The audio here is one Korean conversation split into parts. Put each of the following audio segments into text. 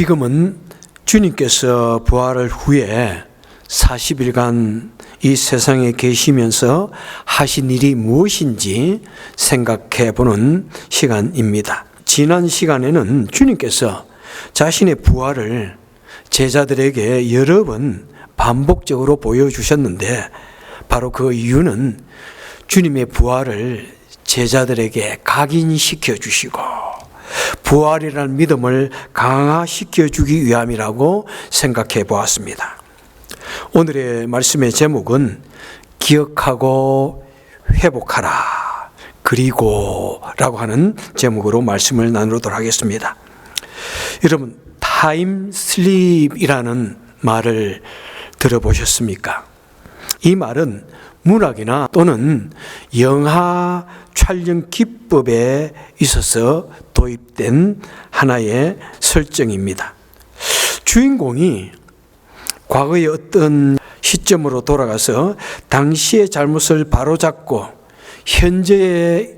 지금은 주님께서 부활을 후에 40일간 이 세상에 계시면서 하신 일이 무엇인지 생각해 보는 시간입니다. 지난 시간에는 주님께서 자신의 부활을 제자들에게 여러 번 반복적으로 보여주셨는데, 바로 그 이유는 주님의 부활을 제자들에게 각인시켜 주시고 부활이라는 믿음을 강화시켜 주기 위함이라고 생각해 보았습니다. 오늘의 말씀의 제목은 기억하고 회복하라 그리고 라고 하는 제목으로 말씀을 나누도록 하겠습니다. 여러분, 타임 슬립이라는 말을 들어보셨습니까? 이 말은 문학이나 또는 영화 촬영 기법에 있어서 도입된 하나의 설정입니다. 주인공이 과거의 어떤 시점으로 돌아가서 당시의 잘못을 바로잡고 현재에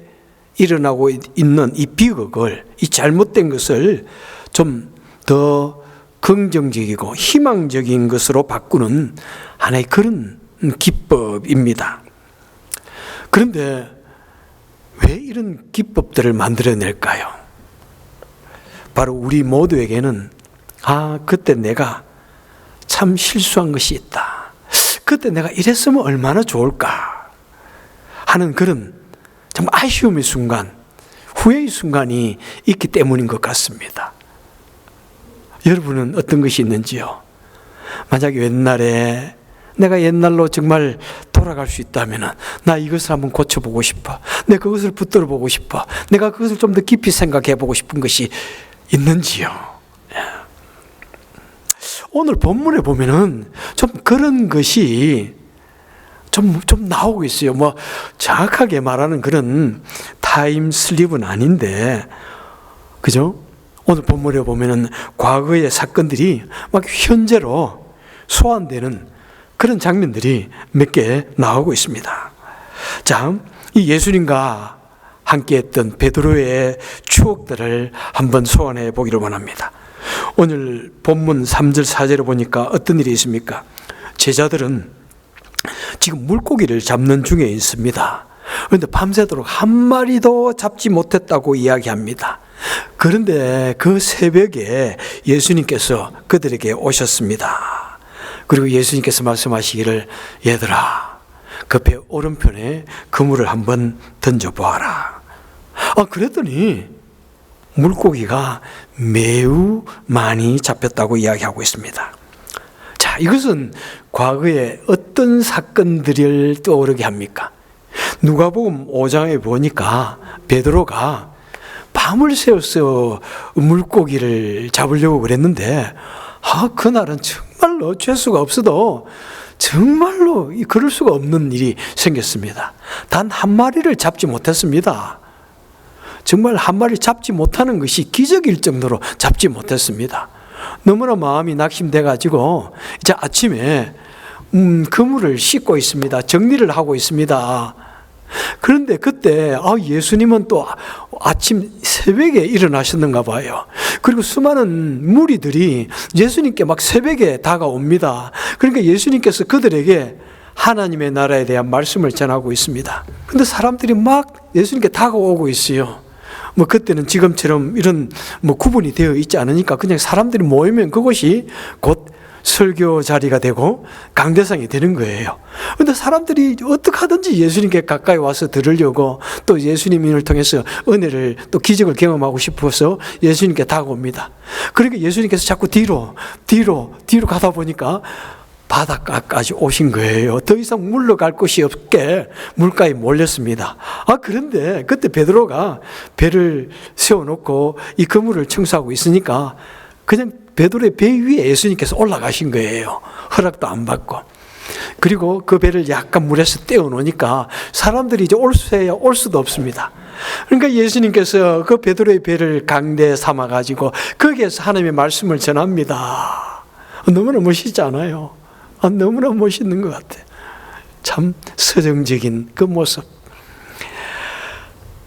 일어나고 있는 이 비극을, 이 잘못된 것을 좀 더 긍정적이고 희망적인 것으로 바꾸는 하나의 그런 기법입니다. 그런데 왜 이런 기법들을 만들어낼까요? 바로 우리 모두에게는 그때 내가 참 실수한 것이 있다, 그때 내가 이랬으면 얼마나 좋을까 하는 그런 참 아쉬움의 순간, 후회의 순간이 있기 때문인 것 같습니다. 여러분은 어떤 것이 있는지요? 만약에 옛날에 내가 옛날로 정말 돌아갈 수 있다면 나 이것을 한번 고쳐보고 싶어, 내가 그것을 붙들어 보고 싶어, 내가 그것을 좀 더 깊이 생각해 보고 싶은 것이 있는지요? 오늘 본문에 보면은 좀 그런 것이 좀 나오고 있어요. 정확하게 말하는 그런 타임 슬립은 아닌데, 그죠? 오늘 본문에 보면은 과거의 사건들이 막 현재로 소환되는 그런 장면들이 몇 개 나오고 있습니다. 자, 이 예수님과 함께 했던 베드로의 추억들을 한번 소환해 보기를 원합니다. 오늘 본문 3절 4절에 보니까 어떤 일이 있습니까? 제자들은 지금 물고기를 잡는 중에 있습니다. 그런데 밤새도록 한 마리도 잡지 못했다고 이야기합니다. 그런데 그 새벽에 예수님께서 그들에게 오셨습니다. 그리고 예수님께서 말씀하시기를, 얘들아, 그 배 오른편에 그물을 한번 던져보아라. 그랬더니 물고기가 매우 많이 잡혔다고 이야기하고 있습니다. 자, 이것은 과거에 어떤 사건들을 떠오르게 합니까? 누가복음 5장에 보니까 베드로가 밤을 새워서 물고기를 잡으려고 그랬는데, 그날은 정말로 죄수가 없어도 정말로 그럴 수가 없는 일이 생겼습니다. 단 한 마리를 잡지 못했습니다. 정말 한 마리 잡지 못하는 것이 기적일 정도로 잡지 못했습니다. 너무나 마음이 낙심돼가지고 이제 아침에 그물을 씻고 있습니다. 정리를 하고 있습니다. 그런데 그때 예수님은 또 아침 새벽에 일어나셨는가 봐요. 그리고 수많은 무리들이 예수님께 막 새벽에 다가옵니다. 그러니까 예수님께서 그들에게 하나님의 나라에 대한 말씀을 전하고 있습니다. 그런데 사람들이 막 예수님께 다가오고 있어요. 그때는 지금처럼 이런 구분이 되어 있지 않으니까 그냥 사람들이 모이면 그것이 곧 설교 자리가 되고 강대상이 되는 거예요. 그런데 사람들이 어떻게 하든지 예수님께 가까이 와서 들으려고, 또 예수님을 통해서 은혜를, 또 기적을 경험하고 싶어서 예수님께 다가옵니다. 그러니까 예수님께서 자꾸 뒤로 가다 보니까 바닷가까지 오신 거예요. 더 이상 물러갈 곳이 없게 물가에 몰렸습니다. 그런데 그때 베드로가 배를 세워놓고 이 그물을 청소하고 있으니까 그냥 베드로의 배 위에 예수님께서 올라가신 거예요. 허락도 안 받고. 그리고 그 배를 약간 물에서 떼어놓으니까 사람들이 이제 올 수도 없습니다. 그러니까 예수님께서 그 베드로의 배를 강대 삼아가지고 거기에서 하나님의 말씀을 전합니다. 너무나 멋있지 않아요? 너무나 멋있는 것 같아요. 참 서정적인 그 모습.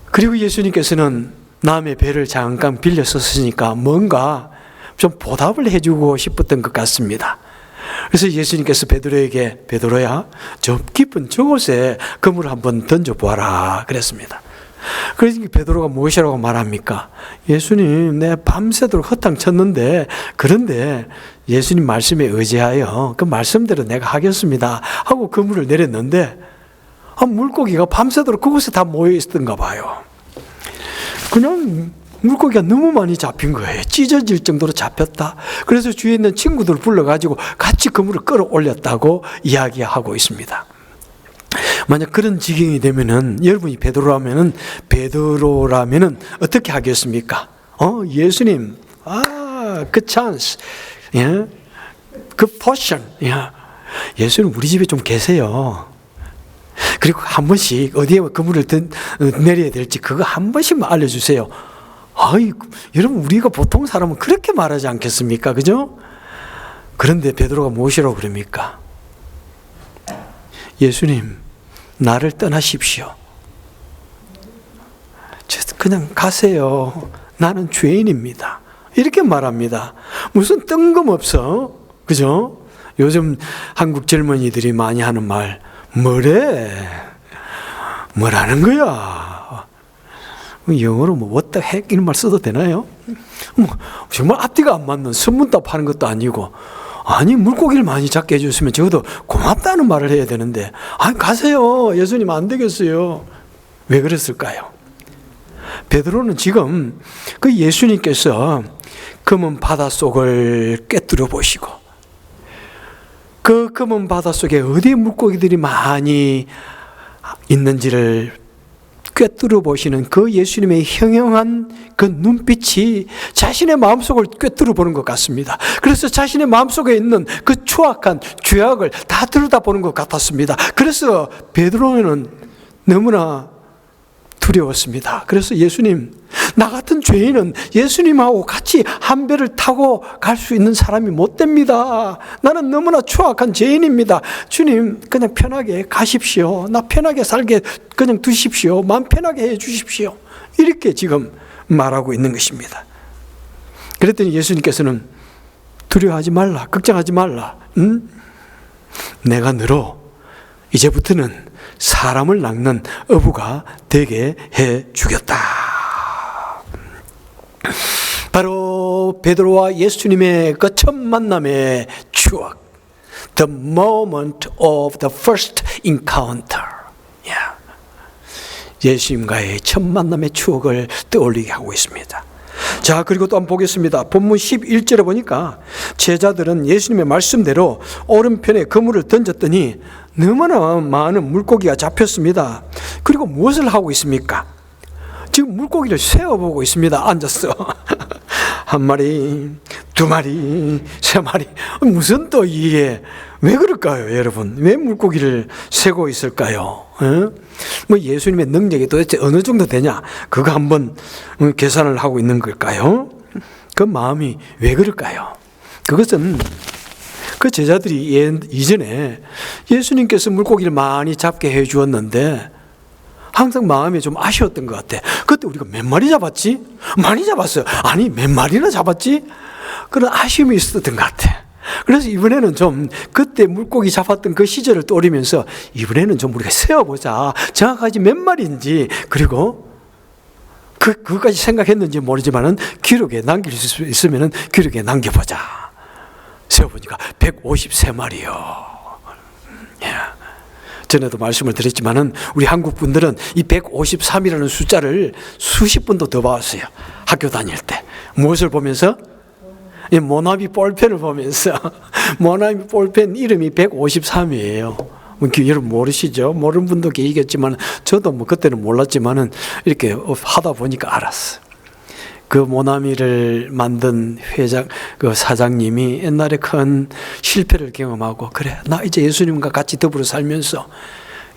그리고 예수님께서는 남의 배를 잠깐 빌려 썼으니까 뭔가 좀 보답을 해주고 싶었던 것 같습니다. 그래서 예수님께서 베드로에게 베드로야 저 깊은 저곳에 그물을 한번 던져보아라 그랬습니다. 그래서 베드로가 무엇이라고 말합니까? 예수님 내 밤새도록 허탕 쳤는데 그런데 예수님 말씀에 의지하여 그 말씀대로 내가 하겠습니다 하고 그물을 내렸는데 물고기가 밤새도록 그곳에 다 모여 있었던가 봐요. 그냥 물고기가 너무 많이 잡힌 거예요. 찢어질 정도로 잡혔다. 그래서 주위에 있는 친구들을 불러가지고 같이 그물을 끌어올렸다고 이야기하고 있습니다. 만약 그런 지경이 되면은 여러분이 베드로라면은 어떻게 하겠습니까? 예수님, 그 찬스, 예, 그 포션, 예, 예수님 우리 집에 좀 계세요. 그리고 한 번씩 어디에 그물을 내려야 될지 그거 한 번씩만 알려주세요. 여러분 우리가 보통 사람은 그렇게 말하지 않겠습니까? 그죠? 그런데 베드로가 무엇이라고 그럽니까? 예수님 나를 떠나십시오. 그냥 가세요. 나는 죄인입니다. 이렇게 말합니다. 무슨 뜬금없어. 그죠? 요즘 한국 젊은이들이 많이 하는 말, 뭐라는 거야? 영어로 what the heck 이런 말 써도 되나요? 정말 앞뒤가 안 맞는 선문답 하는 것도 아니고, 아니 물고기를 많이 잡게 해줬으면 적어도 고맙다는 말을 해야 되는데, 가세요. 예수님 안 되겠어요. 왜 그랬을까요? 베드로는 지금 그 예수님께서 검은 바닷속을 꿰뚫어 보시고 그 검은 바닷속에 어디에 물고기들이 많이 있는지를 꿰뚫어 보시는 그 예수님의 형형한 그 눈빛이 자신의 마음속을 꿰뚫어 보는 것 같습니다. 그래서 자신의 마음속에 있는 그 추악한 죄악을 다 들여다보는 것 같았습니다. 그래서 베드로는 너무나 두려웠습니다. 그래서 예수님, 나 같은 죄인은 예수님하고 같이 한 배를 타고 갈 수 있는 사람이 못 됩니다. 나는 너무나 추악한 죄인입니다. 주님, 그냥 편하게 가십시오. 나 편하게 살게 그냥 두십시오. 마음 편하게 해 주십시오. 이렇게 지금 말하고 있는 것입니다. 그랬더니 예수님께서는 두려워하지 말라, 걱정하지 말라. 내가 너로 이제부터는 사람을 낚는 어부가 되게 해 주겠다. 바로 베드로와 예수님의 그 첫 만남의 추억, the moment of the first encounter. 예수님과의 첫 만남의 추억을 떠올리게 하고 있습니다. 자, 그리고 또 한번 보겠습니다. 본문 11절에 보니까 제자들은 예수님의 말씀대로 오른편에 그물을 던졌더니 너무나 많은 물고기가 잡혔습니다. 그리고 무엇을 하고 있습니까? 지금 물고기를 세어보고 있습니다. 앉았어. 한 마리, 두 마리, 세 마리. 무슨 또 이게 왜 그럴까요, 여러분? 왜 물고기를 세고 있을까요? 뭐 예수님의 능력이 도대체 어느 정도 되냐? 그거 한번 계산을 하고 있는 걸까요? 그 마음이 왜 그럴까요? 그것은 그 제자들이 이전에 예수님께서 물고기를 많이 잡게 해 주었는데 항상 마음이 좀 아쉬웠던 것 같아. 그때 우리가 몇 마리 잡았지? 많이 잡았어요. 아니, 몇 마리나 잡았지? 그런 아쉬움이 있었던 것 같아. 그래서 이번에는 좀 그때 물고기 잡았던 그 시절을 떠올리면서 이번에는 좀 우리가 세어보자. 정확하게 몇 마리인지, 그리고 그것까지 생각했는지 모르지만은 기록에 남길 수 있으면은 기록에 남겨보자. 세어보니까 153마리요. 전에도 말씀을 드렸지만은 우리 한국 분들은 이 153이라는 숫자를 수십 번도 더 봤어요. 학교 다닐 때. 무엇을 보면서? 이 모나미 볼펜을 보면서. 모나미 볼펜 이름이 153이에요. 여러분 모르시죠? 모르는 분도 계시겠지만 저도 뭐 그때는 몰랐지만은 이렇게 하다 보니까 알았어요. 그 모나미를 만든 그 사장님이 옛날에 큰 실패를 경험하고, 그래, 나 이제 예수님과 같이 더불어 살면서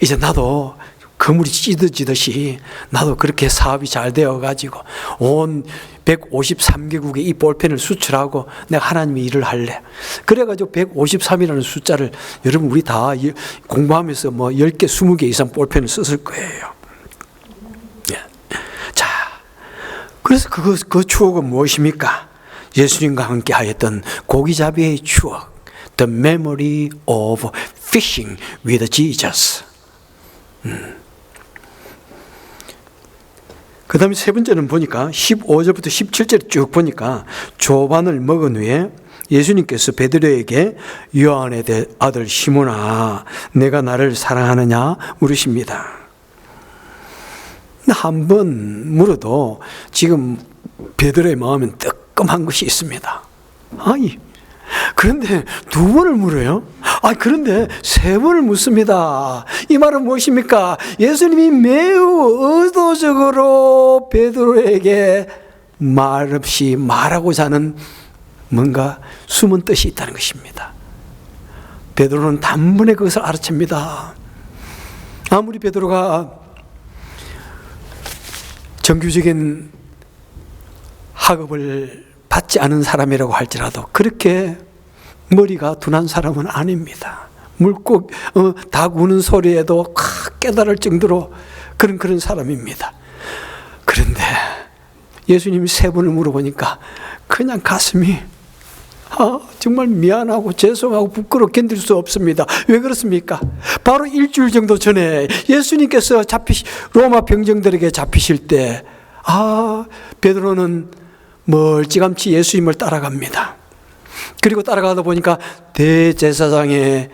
이제 나도 그물이 찢어지듯이 나도 그렇게 사업이 잘 되어가지고 온 153개국에 이 볼펜을 수출하고 내가 하나님의 일을 할래. 그래가지고 153이라는 숫자를 여러분 우리 다 공부하면서 뭐 10개, 20개 이상 볼펜을 썼을 거예요. 그래서 그 추억은 무엇입니까? 예수님과 함께 하였던 고기잡이의 추억, The memory of fishing with Jesus. 그 다음에 세 번째는 보니까 15절부터 17절 쭉 보니까 조반을 먹은 후에 예수님께서 베드로에게 요한의 아들 시몬아 내가 나를 사랑하느냐 물으십니다. 한 번 물어도 지금 베드로의 마음은 뜨끔한 것이 있습니다. 그런데 두 번을 물어요. 그런데 세 번을 묻습니다. 이 말은 무엇입니까? 예수님이 매우 의도적으로 베드로에게 말없이 말하고자 하는 뭔가 숨은 뜻이 있다는 것입니다. 베드로는 단번에 그것을 알아챕니다. 아무리 베드로가 정규적인 학업을 받지 않은 사람이라고 할지라도 그렇게 머리가 둔한 사람은 아닙니다. 물고 닭 우는 소리에도 깨달을 정도로 그런 사람입니다. 그런데 예수님이 세 번을 물어보니까 그냥 가슴이 정말 미안하고 죄송하고 부끄러워 견딜 수 없습니다. 왜 그렇습니까? 바로 일주일 정도 전에 예수님께서 로마 병정들에게 잡히실 때 베드로는 멀찌감치 예수님을 따라갑니다. 그리고 따라가다 보니까 대제사장의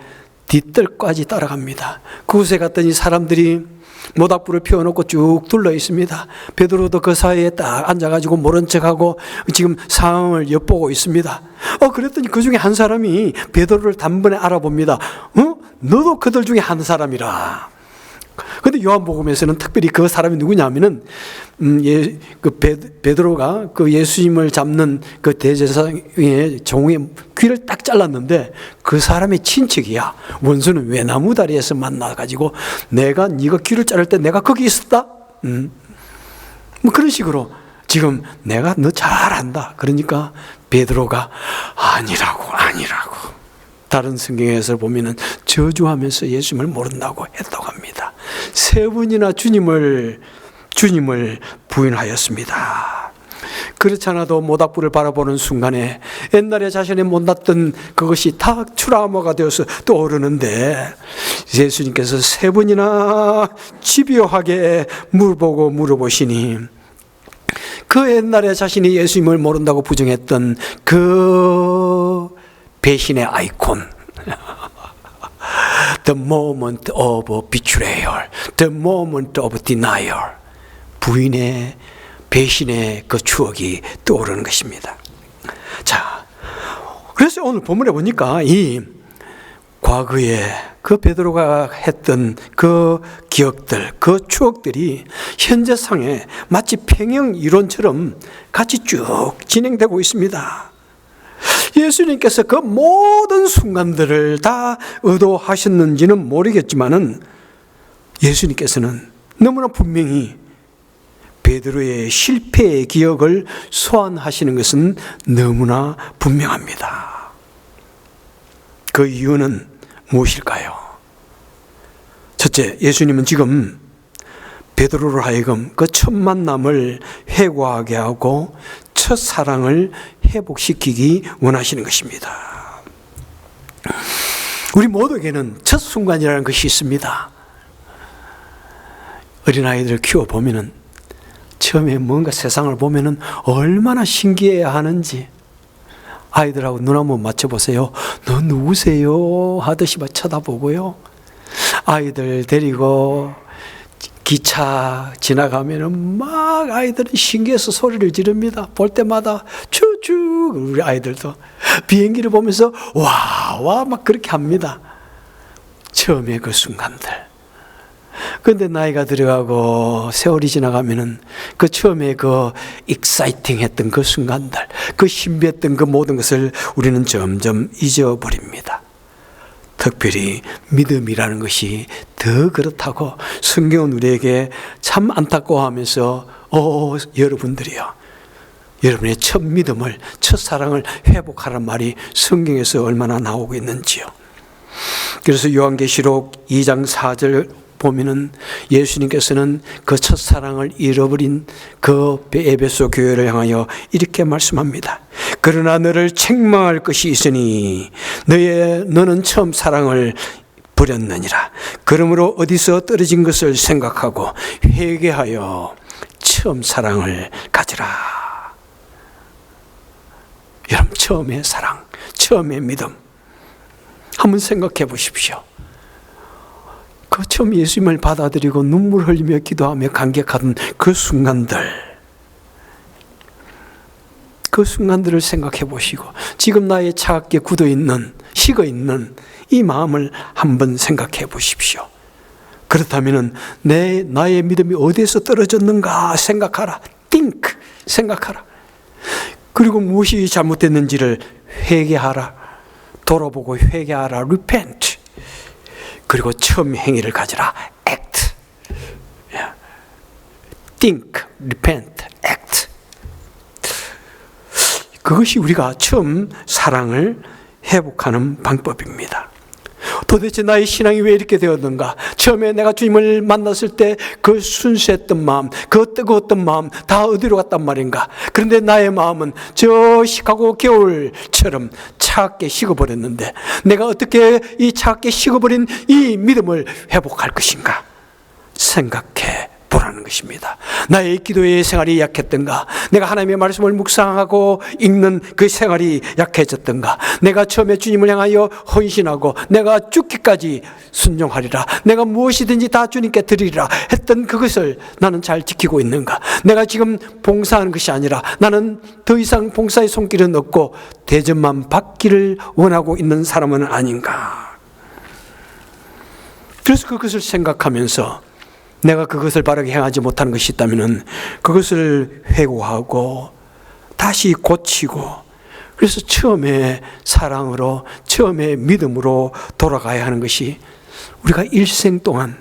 뒷뜰까지 따라갑니다. 그곳에 갔더니 사람들이 모닥불을 피워놓고 쭉 둘러 있습니다. 베드로도 그 사이에 딱 앉아가지고 모른 척하고 지금 상황을 엿보고 있습니다. 그랬더니 그 중에 한 사람이 베드로를 단번에 알아봅니다. 너도 그들 중에 한 사람이라. 근데 요한복음에서는 특별히 그 사람이 누구냐면은 베드로가 그 예수님을 잡는 그 대제사장의 종의 귀를 딱 잘랐는데 그 사람의 친척이야. 원수는 외나무 다리에서 만나가지고 네가 귀를 자를 때 내가 거기 있었다. 뭐 그런 식으로 지금 내가 너 잘 안다. 그러니까 베드로가 아니라고. 다른 성경에서 보면은 저주하면서 예수님을 모른다고 했다고 합니다. 세 번이나 주님을 부인하였습니다. 그렇지 않아도 모닥불을 바라보는 순간에 옛날에 자신이 못났던 그것이 다 트라우마가 되어서 떠오르는데 예수님께서 세 번이나 집요하게 물어보시니 그 옛날에 자신이 예수님을 모른다고 부정했던 그 배신의 아이콘 The moment of betrayal, the moment of denial. 부인의 배신의 그 추억이 떠오르는 것입니다. 자, 그래서 오늘 본문에 보니까 이 과거에 그 베드로가 했던 그 기억들, 그 추억들이 현재상에 마치 평행 이론처럼 같이 쭉 진행되고 있습니다. 예수님께서 그 모든 순간들을 다 의도하셨는지는 모르겠지만은 예수님께서는 너무나 분명히 베드로의 실패의 기억을 소환하시는 것은 너무나 분명합니다. 그 이유는 무엇일까요? 첫째, 예수님은 지금 베드로로 하여금 그 첫 만남을 회고하게 하고 첫 사랑을 회복시키기 원하시는 것입니다. 우리 모두에게는 첫 순간이라는 것이 있습니다. 어린아이들을 키워보면은 처음에 뭔가 세상을 보면은 얼마나 신기해야 하는지 아이들하고 눈 한번 맞춰보세요. 너 누구세요? 하듯이 막 쳐다보고요. 아이들 데리고 기차 지나가면은 막 아이들은 신기해서 소리를 지릅니다. 볼 때마다 쭈쭈. 우리 아이들도 비행기를 보면서 와 막 그렇게 합니다. 처음에 그 순간들. 근데 나이가 들어가고 세월이 지나가면은 그 처음에 그 익사이팅 했던 그 순간들, 그 신비했던 그 모든 것을 우리는 점점 잊어버립니다. 특별히 믿음이라는 것이 더 그렇다고 성경은 우리에게 참 안타까워하면서 여러분들이요, 여러분의 첫 믿음을, 첫 사랑을 회복하라는 말이 성경에서 얼마나 나오고 있는지요. 그래서 요한계시록 2장 4절 보면은 예수님께서는 그 첫사랑을 잃어버린 그 에베소 교회를 향하여 이렇게 말씀합니다. 그러나 너를 책망할 것이 있으니 너는 처음 사랑을 버렸느니라. 그러므로 어디서 떨어진 것을 생각하고 회개하여 처음 사랑을 가지라. 여러분, 처음의 사랑, 처음의 믿음 한번 생각해 보십시오. 그 처음 예수님을 받아들이고 눈물 흘리며 기도하며 감격하던 그 순간들을 생각해 보시고 지금 나의 차갑게 굳어있는, 식어있는 이 마음을 한번 생각해 보십시오. 그렇다면 나의 믿음이 어디에서 떨어졌는가 생각하라. think, 생각하라. 그리고 무엇이 잘못됐는지를 회개하라. 돌아보고 회개하라. repent. 그리고 처음 행위를 가지라. act. think, repent, act. 그것이 우리가 처음 사랑을 회복하는 방법입니다. 도대체 나의 신앙이 왜 이렇게 되었는가? 처음에 내가 주님을 만났을 때 그 순수했던 마음, 그 뜨거웠던 마음 다 어디로 갔단 말인가? 그런데 나의 마음은 저 시카고 겨울처럼 차갑게 식어버렸는데 내가 어떻게 이 차갑게 식어버린 이 믿음을 회복할 것인가? 생각해 보라는 것입니다. 나의 기도의 생활이 약했던가? 내가 하나님의 말씀을 묵상하고 읽는 그 생활이 약해졌던가? 내가 처음에 주님을 향하여 헌신하고 내가 죽기까지 순종하리라, 내가 무엇이든지 다 주님께 드리리라 했던 그것을 나는 잘 지키고 있는가? 내가 지금 봉사하는 것이 아니라 나는 더 이상 봉사의 손길은 없고 대접만 받기를 원하고 있는 사람은 아닌가? 그래서 그것을 생각하면서 내가 그것을 바르게 행하지 못하는 것이 있다면 그것을 회고하고 다시 고치고, 그래서 처음에 사랑으로, 처음에 믿음으로 돌아가야 하는 것이 우리가 일생 동안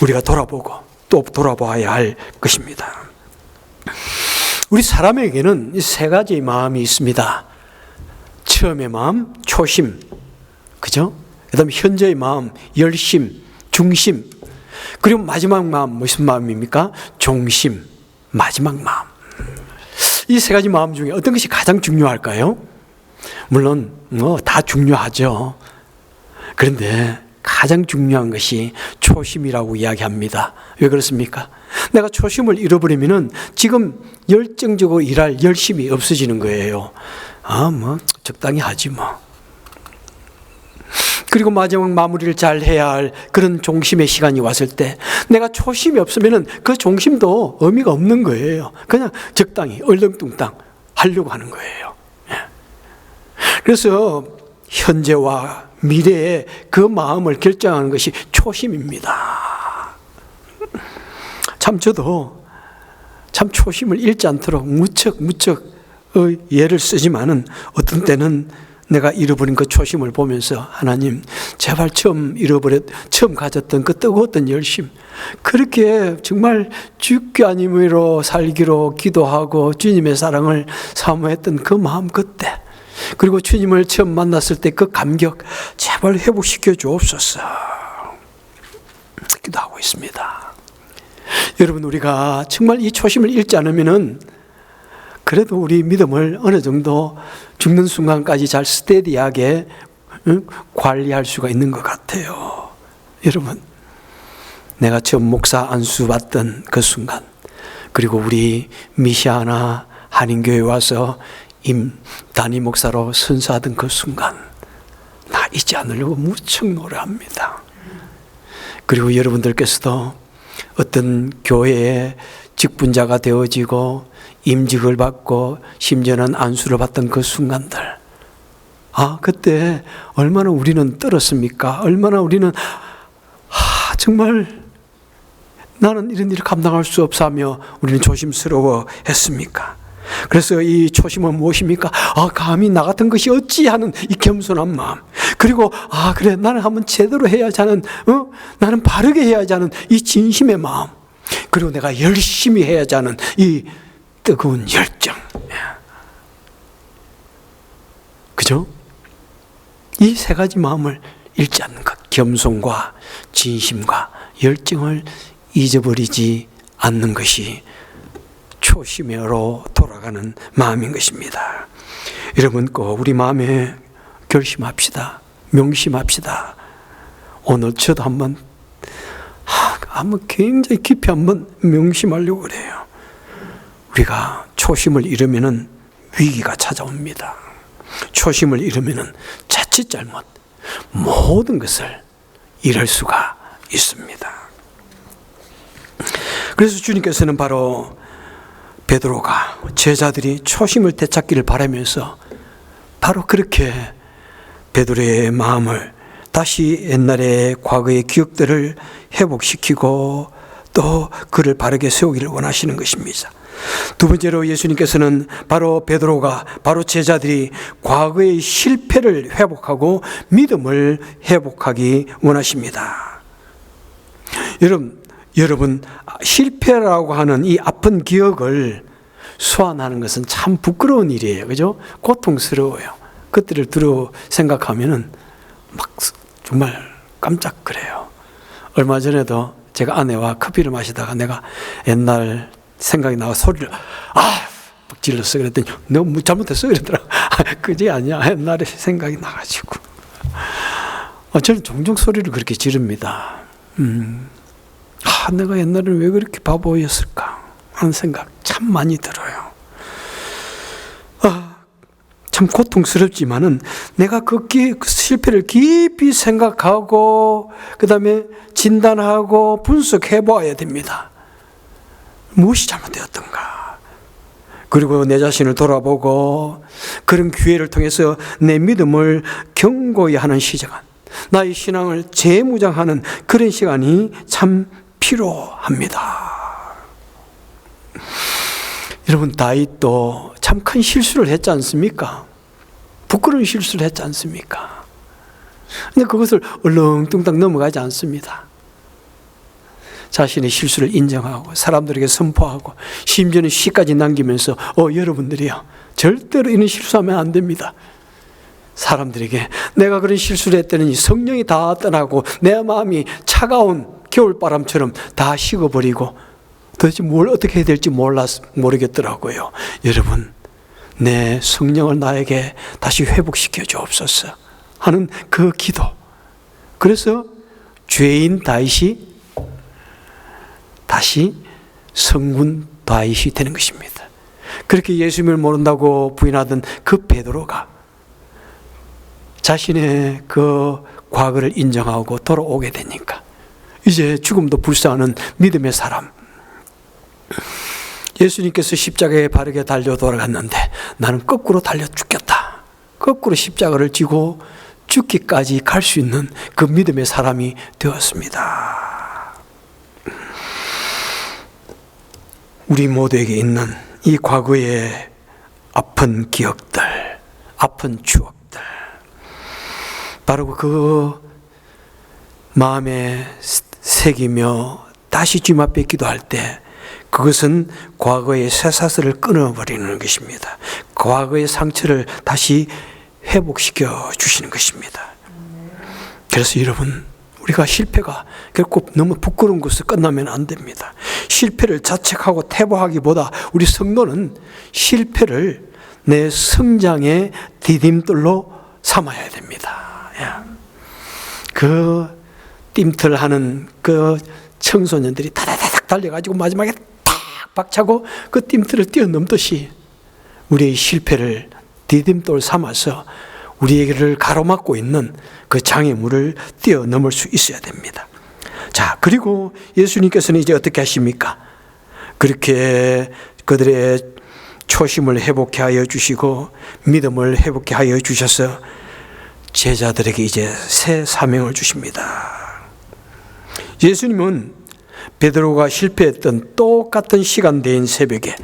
우리가 돌아보고 또 돌아봐야 할 것입니다. 우리 사람에게는 세 가지의 마음이 있습니다. 처음의 마음, 초심, 그죠? 그다음에 현재의 마음, 열심, 중심, 그리고 마지막 마음, 무슨 마음입니까? 종심, 마지막 마음. 이 세 가지 마음 중에 어떤 것이 가장 중요할까요? 물론 다 중요하죠. 그런데 가장 중요한 것이 초심이라고 이야기합니다. 왜 그렇습니까? 내가 초심을 잃어버리면 지금 열정적으로 일할 열심이 없어지는 거예요. 적당히 하지 뭐. 그리고 마지막 마무리를 잘 해야 할 그런 종심의 시간이 왔을 때 내가 초심이 없으면 그 종심도 의미가 없는 거예요. 그냥 적당히 얼렁뚱땅 하려고 하는 거예요. 그래서 현재와 미래의 그 마음을 결정하는 것이 초심입니다. 참 저도 참 초심을 잃지 않도록 무척 예를 쓰지만은 어떤 때는 내가 잃어버린 그 초심을 보면서 하나님, 제발 처음 가졌던 그 뜨거웠던 열심, 그렇게 정말 죽기 아니므로 살기로 기도하고 주님의 사랑을 사모했던 그 마음 그때, 그리고 주님을 처음 만났을 때 그 감격 제발 회복시켜 주옵소서 기도하고 있습니다. 여러분, 우리가 정말 이 초심을 잃지 않으면은 그래도 우리 믿음을 어느 정도 죽는 순간까지 잘 스테디하게 관리할 수가 있는 것 같아요. 여러분, 내가 처음 목사 안수 받던 그 순간, 그리고 우리 미시아나 한인교회 와서 담임 목사로 선사하던 그 순간, 나 잊지 않으려고 무척 노래합니다. 그리고 여러분들께서도 어떤 교회의 직분자가 되어지고 임직을 받고 심지어는 안수를 받던 그 순간들, 그때 얼마나 우리는 떨었습니까? 얼마나 우리는 정말 나는 이런 일을 감당할 수 없어 하며 우리는 조심스러워 했습니까? 그래서 이 초심은 무엇입니까? 감히 나 같은 것이 어찌 하는 이 겸손한 마음, 그리고 그래 나는 한번 제대로 해야지 하는 나는 바르게 해야지 하는 이 진심의 마음, 그리고 내가 열심히 해야지 하는 이 뜨거운 열정. 그죠? 이 세 가지 마음을 잃지 않는 것. 겸손과 진심과 열정을 잊어버리지 않는 것이 초심으로 돌아가는 마음인 것입니다. 여러분 꼭 우리 마음에 결심합시다. 명심합시다. 오늘 저도 한번 굉장히 깊이 한번 명심하려고 그래요. 우리가 초심을 잃으면은 위기가 찾아옵니다. 초심을 잃으면은 자칫 잘못 모든 것을 잃을 수가 있습니다. 그래서 주님께서는 바로 베드로가 제자들이 초심을 되찾기를 바라면서 바로 그렇게 베드로의 마음을 다시 옛날의 과거의 기억들을 회복시키고 또 그를 바르게 세우기를 원하시는 것입니다. 두 번째로 예수님께서는 바로 베드로가 바로 제자들이 과거의 실패를 회복하고 믿음을 회복하기 원하십니다. 여러분 실패라고 하는 이 아픈 기억을 소환하는 것은 참 부끄러운 일이에요. 그죠? 고통스러워요. 그때를 생각하면은 막 정말 깜짝 그래요. 얼마 전에도 제가 아내와 커피를 마시다가 내가 옛날 생각이 나고 소리를 막 질렀어. 그랬더니 너 뭐 잘못했어 이러더라고. 그게 아니야. 옛날에 생각이 나가지고. 저는 종종 소리를 그렇게 지릅니다. 내가 옛날에는 왜 그렇게 바보였을까 하는 생각 참 많이 들어요. 참 고통스럽지만은 내가 그 실패를 깊이 생각하고 그 다음에 진단하고 분석해 보아야 됩니다. 무엇이 잘못되었던가. 그리고 내 자신을 돌아보고 그런 기회를 통해서 내 믿음을 견고히 하는 시간, 나의 신앙을 재무장하는 그런 시간이 참 필요합니다. 여러분 다윗도 참 큰 실수를 했지 않습니까? 부끄러운 실수를 했지 않습니까? 근데 그것을 얼렁뚱땅 넘어가지 않습니다. 자신의 실수를 인정하고 사람들에게 선포하고 심지어는 시까지 남기면서 여러분들이요 절대로 이런 실수하면 안 됩니다. 사람들에게 내가 그런 실수를 했더니 성령이 다 떠나고 내 마음이 차가운 겨울바람처럼 다 식어버리고 도대체 뭘 어떻게 해야 될지 모르겠더라고요. 여러분 내 성령을 나에게 다시 회복시켜 주옵소서 하는 그 기도. 그래서 죄인 다윗이 다시 성군 다윗이 되는 것입니다. 그렇게 예수님을 모른다고 부인하던 그 베드로가 자신의 그 과거를 인정하고 돌아오게 되니까 이제 죽음도 불사하는 믿음의 사람. 예수님께서 십자가에 바르게 달려 돌아갔는데 나는 거꾸로 달려 죽겠다. 거꾸로 십자가를 지고 죽기까지 갈 수 있는 그 믿음의 사람이 되었습니다. 우리 모두에게 있는 이 과거의 아픈 기억들, 아픈 추억들, 바로 그 마음에 새기며 다시 주님 앞에 기도할 때 그것은 과거의 쇠사슬을 끊어버리는 것입니다. 과거의 상처를 다시 회복시켜 주시는 것입니다. 그래서 여러분 우리가 실패가 결코 너무 부끄러운 것으로 끝나면 안 됩니다. 실패를 자책하고 퇴보하기보다 우리 성도는 실패를 내 성장의 디딤돌로 삼아야 됩니다. 그 뜀틀하는 그 청소년들이 다다닥 달려가지고 마지막에 딱 박차고 그 뜀틀을 뛰어넘듯이 우리의 실패를 디딤돌 삼아서 우리에게를 가로막고 있는 그 장애물을 뛰어넘을 수 있어야 됩니다. 자, 그리고 예수님께서는 이제 어떻게 하십니까? 그렇게 그들의 초심을 회복해 하여 주시고 믿음을 회복해 하여 주셔서 제자들에게 이제 새 사명을 주십니다. 예수님은 베드로가 실패했던 똑같은 시간대인 새벽에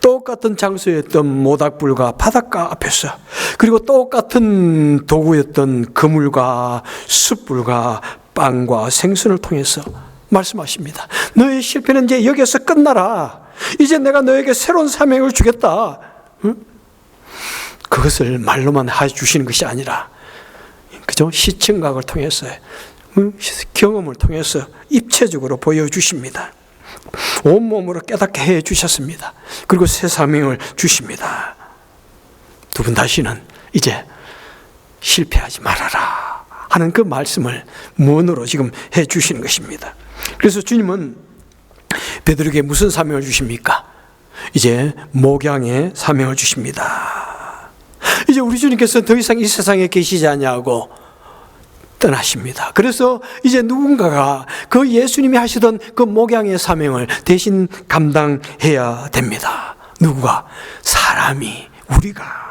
똑같은 장소였던 모닥불과 바닷가 앞에서 그리고 똑같은 도구였던 그물과 숯불과 빵과 생선을 통해서 말씀하십니다. 너의 실패는 이제 여기서 끝나라. 이제 내가 너에게 새로운 사명을 주겠다. 그것을 말로만 해주시는 것이 아니라 그죠? 시청각을 통해서 경험을 통해서 입체적으로 보여주십니다. 온몸으로 깨닫게 해 주셨습니다. 그리고 새 사명을 주십니다. 두 분 다시는 이제 실패하지 말아라 하는 그 말씀을 문으로 지금 해 주시는 것입니다. 그래서 주님은 베드로에게 무슨 사명을 주십니까? 이제 목양의 사명을 주십니다. 이제 우리 주님께서 더 이상 이 세상에 계시지 않냐고 떠나십니다. 그래서 이제 누군가가 그 예수님이 하시던 그 목양의 사명을 대신 감당해야 됩니다. 누구가? 사람이, 우리가.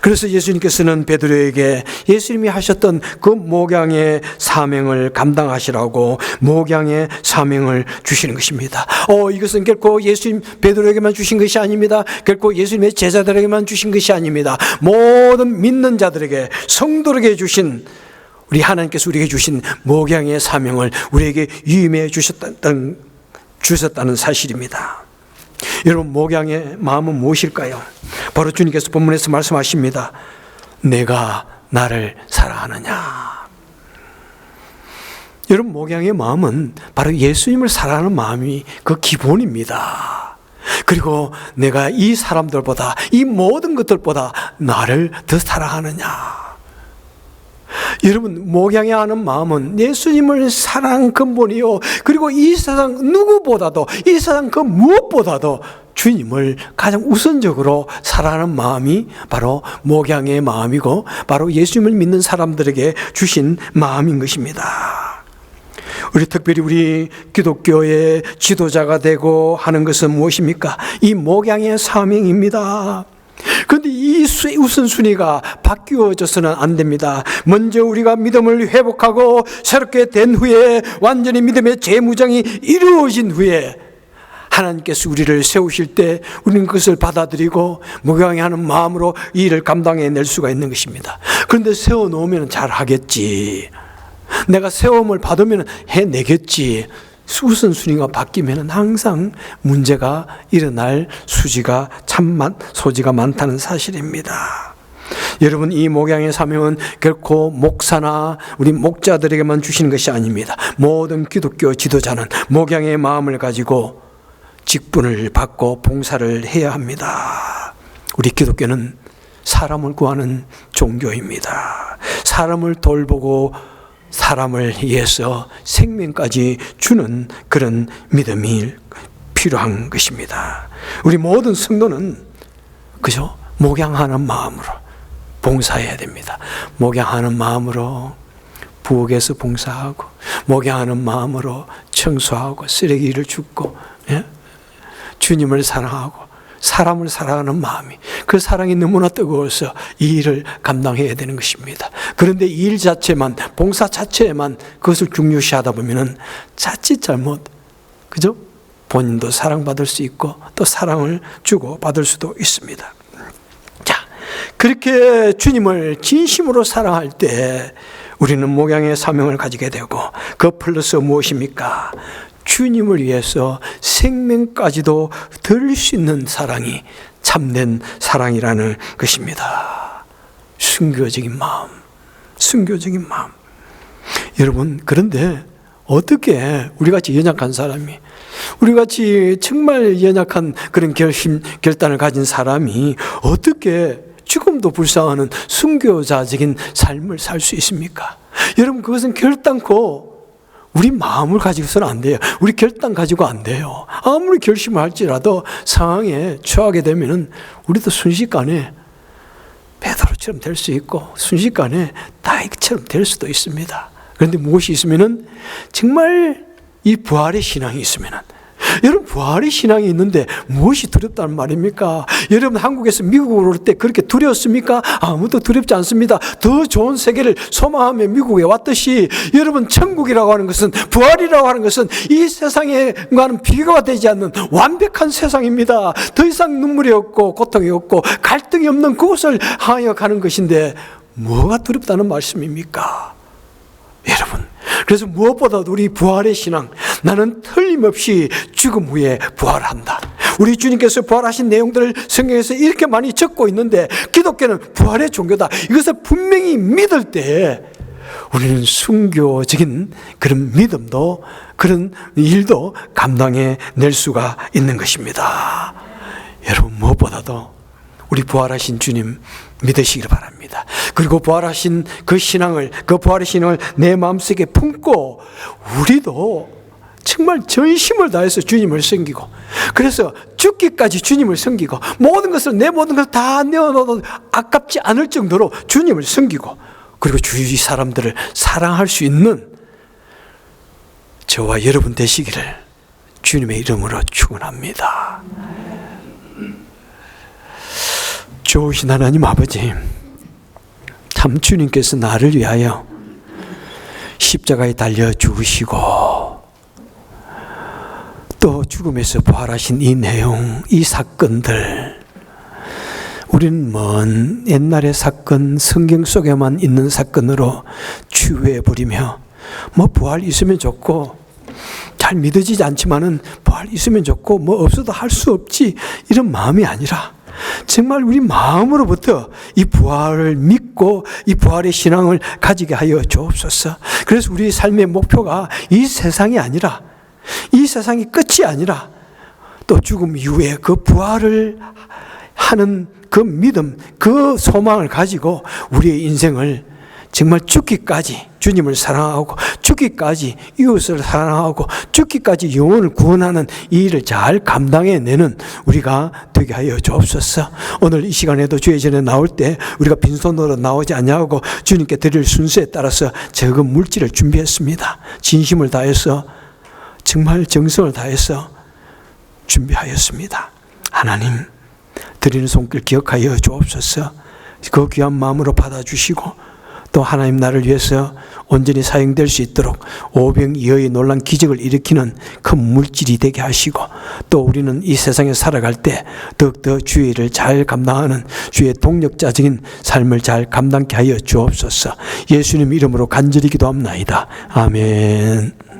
그래서 예수님께서는 베드로에게 예수님이 하셨던 그 목양의 사명을 감당하시라고 목양의 사명을 주시는 것입니다. 이것은 결코 예수님 베드로에게만 주신 것이 아닙니다. 결코 예수님의 제자들에게만 주신 것이 아닙니다. 모든 믿는 자들에게, 성도에게 주신, 우리 하나님께서 우리에게 주신 목양의 사명을 우리에게 위임해 주셨다는 사실입니다. 여러분, 목양의 마음은 무엇일까요? 바로 주님께서 본문에서 말씀하십니다. 내가 나를 사랑하느냐. 여러분, 목양의 마음은 바로 예수님을 사랑하는 마음이 그 기본입니다. 그리고 내가 이 사람들보다, 이 모든 것들보다 나를 더 사랑하느냐. 여러분, 목양해야 하는 마음은 예수님을 사랑하는 근본이요, 그리고 이 세상 누구보다도, 이 세상 그 무엇보다도 주님을 가장 우선적으로 사랑하는 마음이 바로 목양의 마음이고, 바로 예수님을 믿는 사람들에게 주신 마음인 것입니다. 특별히 우리 기독교의 지도자가 되고 하는 것은 무엇입니까? 이 목양의 사명입니다. 그런데 이 우선순위가 바뀌어져서는 안 됩니다. 먼저 우리가 믿음을 회복하고 새롭게 된 후에, 완전히 믿음의 재무장이 이루어진 후에 하나님께서 우리를 세우실 때 우리는 그것을 받아들이고 목양하는 마음으로 이 일을 감당해낼 수가 있는 것입니다. 그런데 세워놓으면 잘하겠지, 내가 세움을 받으면 해내겠지, 우선순위가 바뀌면 항상 문제가 일어날 소지가 많다는 사실입니다. 여러분, 이 목양의 사명은 결코 목사나 우리 목자들에게만 주시는 것이 아닙니다. 모든 기독교 지도자는 목양의 마음을 가지고 직분을 받고 봉사를 해야 합니다. 우리 기독교는 사람을 구하는 종교입니다. 사람을 돌보고 사람을 위해서 생명까지 주는 그런 믿음이 필요한 것입니다. 우리 모든 성도는 그저 목양하는 마음으로 봉사해야 됩니다. 목양하는 마음으로 부엌에서 봉사하고, 목양하는 마음으로 청소하고, 쓰레기를 줍고, 주님을 사랑하고 사람을 사랑하는 마음이, 그 사랑이 너무나 뜨거워서 이 일을 감당해야 되는 것입니다. 그런데 이 일 자체만, 봉사 자체에만 그것을 중요시하다 보면은 자칫 잘못, 그죠? 본인도 사랑받을 수 있고 또 사랑을 주고 받을 수도 있습니다. 자, 그렇게 주님을 진심으로 사랑할 때 우리는 목양의 사명을 가지게 되고, 그 플러스 무엇입니까? 주님을 위해서 생명까지도 드릴 수 있는 사랑이 참된 사랑이라는 것입니다. 순교적인 마음, 순교적인 마음. 여러분, 그런데 어떻게 우리같이 연약한 사람이, 우리같이 정말 연약한 그런 결단을 가진 사람이 어떻게 죽음도 불쌍하는 순교자적인 삶을 살 수 있습니까? 여러분, 그것은 결단코 우리 마음을 가지고서는 안 돼요. 우리 결단 가지고 안 돼요. 아무리 결심을 할지라도 상황에 처하게 되면은 우리도 순식간에 베드로처럼 될 수 있고, 순식간에 다윗처럼 될 수도 있습니다. 그런데 무엇이 있으면은, 정말 이 부활의 신앙이 있으면은, 여러분, 부활의 신앙이 있는데 무엇이 두렵다는 말입니까? 여러분, 한국에서 미국으로 올 때 그렇게 두려웠습니까? 아무도 두렵지 않습니다. 더 좋은 세계를 소망하며 미국에 왔듯이, 여러분, 천국이라고 하는 것은, 부활이라고 하는 것은 이 세상과는 비교가 되지 않는 완벽한 세상입니다. 더 이상 눈물이 없고 고통이 없고 갈등이 없는 그곳을 향하여 가는 것인데 뭐가 두렵다는 말씀입니까? 여러분, 그래서 무엇보다도 우리 부활의 신앙, 나는 틀림없이 죽음 후에 부활한다. 우리 주님께서 부활하신 내용들을 성경에서 이렇게 많이 적고 있는데, 기독교는 부활의 종교다, 이것을 분명히 믿을 때 우리는 순교적인 그런 믿음도 그런 일도 감당해 낼 수가 있는 것입니다. 여러분, 무엇보다도 우리 부활하신 주님 믿으시길 바랍니다. 그리고 부활하신 그 신앙을, 그 부활의 신앙을 내 마음속에 품고 우리도 정말 전심을 다해서 주님을 섬기고, 그래서 죽기까지 주님을 섬기고, 모든 것을, 내 모든 것을 다 내어놓아도 아깝지 않을 정도로 주님을 섬기고, 그리고 주위 사람들을 사랑할 수 있는 저와 여러분 되시기를 주님의 이름으로 축원합니다. 좋으신 하나님 아버지, 참 주님께서 나를 위하여 십자가에 달려 죽으시고 또 죽음에서 부활하신 이 내용, 이 사건들, 우리는 먼 옛날의 사건, 성경 속에만 있는 사건으로 치유해버리며 뭐 부활 있으면 좋고, 잘 믿어지지 않지만은 부활 있으면 좋고 뭐 없어도 할 수 없지, 이런 마음이 아니라 정말 우리 마음으로부터 이 부활을 믿고 이 부활의 신앙을 가지게 하여 주옵소서. 그래서 우리의 삶의 목표가 이 세상이 아니라, 이 세상이 끝이 아니라 또 죽음 이후에 그 부활을 하는 그 믿음, 그 소망을 가지고 우리의 인생을 정말 죽기까지 주님을 사랑하고, 죽기까지 이웃을 사랑하고, 죽기까지 영혼을 구원하는 이 일을 잘 감당해내는 우리가 되게 하여 주옵소서. 오늘 이 시간에도 주의 전에 나올 때 우리가 빈손으로 나오지 아니하고 주님께 드릴 순서에 따라서 적은 물질을 준비했습니다. 진심을 다해서, 정말 정성을 다해서 준비하였습니다. 하나님, 드리는 손길 기억하여 주옵소서. 그 귀한 마음으로 받아주시고, 또 하나님 나를 위해서 온전히 사용될 수 있도록 오병이어의 놀란 기적을 일으키는 큰 물질이 되게 하시고, 또 우리는 이 세상에 살아갈 때 더욱더 주의 일을 잘 감당하는 주의 동력자적인 삶을 잘 감당케 하여 주옵소서. 예수님 이름으로 간절히 기도합나이다. 아멘.